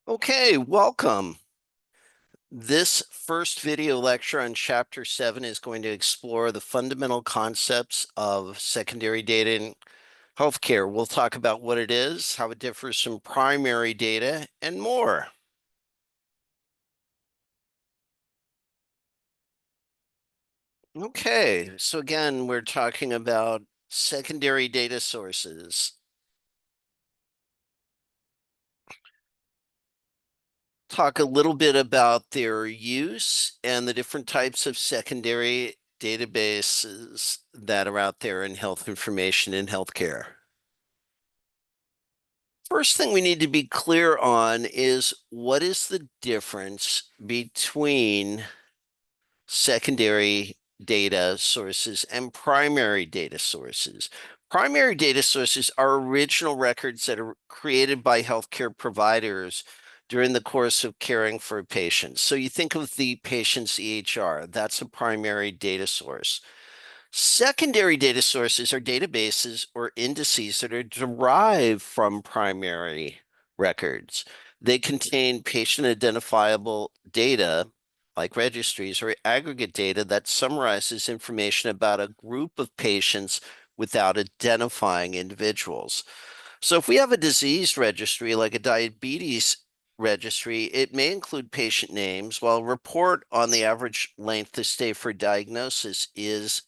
Okay, welcome. This first video lecture on Chapter 7 is going to explore the fundamental concepts of secondary data in healthcare. We'll talk about what it is, how it differs from primary data, and more. Okay, so again, we're talking about secondary data sources. Talk a little bit about their use and the different types of secondary databases that are out there in health information in healthcare. First thing we need to be clear on is what is the difference between secondary data sources and primary data sources. Primary data sources are original records that are created by healthcare providers during the course of caring for a patient. So you think of the patient's EHR, that's a primary data source. Secondary data sources are databases or indices that are derived from primary records. They contain patient identifiable data, like registries, or aggregate data that summarizes information about a group of patients without identifying individuals. So if we have a disease registry, like a diabetes registry, it may include patient names, while a report on the average length of stay for diagnosis is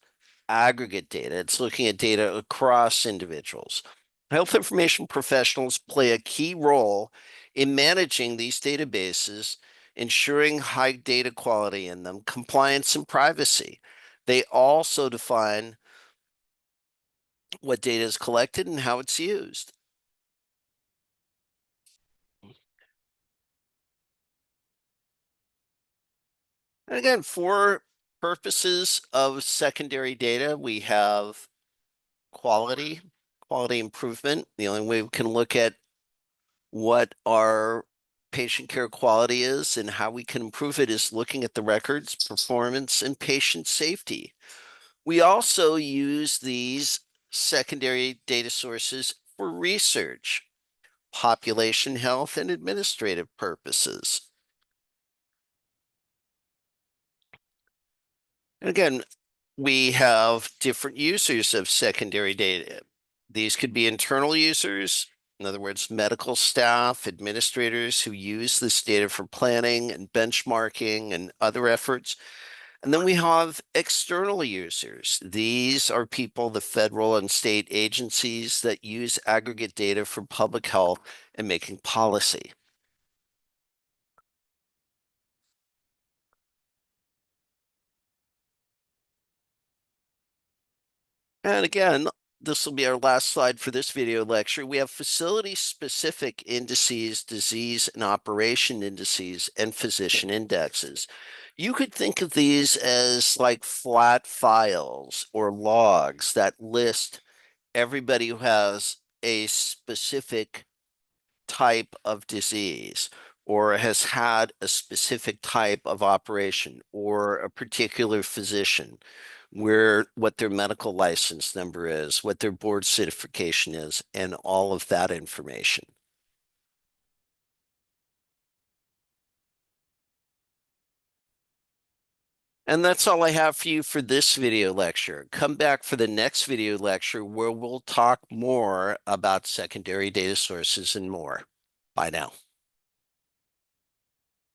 aggregate data. It's looking at data across individuals. Health information professionals play a key role in managing these databases, ensuring high data quality in them, compliance, and privacy. They also define what data is collected and how it's used. And again, for purposes of secondary data, we have quality, quality improvement. The only way we can look at what our patient care quality is and how we can improve it is looking at the records, performance, and patient safety. We also use these secondary data sources for research, population health, and administrative purposes. And again, we have different users of secondary data. These could be internal users, in other words, medical staff, administrators who use this data for planning and benchmarking and other efforts. And then we have external users. These are people, the federal and state agencies that use aggregate data for public health and making policy. And again, this will be our last slide for this video lecture. We have facility-specific indices, disease and operation indices, and physician indexes. You could think of these as like flat files or logs that list everybody who has a specific type of disease or has had a specific type of operation or a particular physician, where what their medical license number is, what their board certification is, and all of that information. And that's all I have for you for this video lecture. Come back for the next video lecture where we'll talk more about secondary data sources and more. Bye now.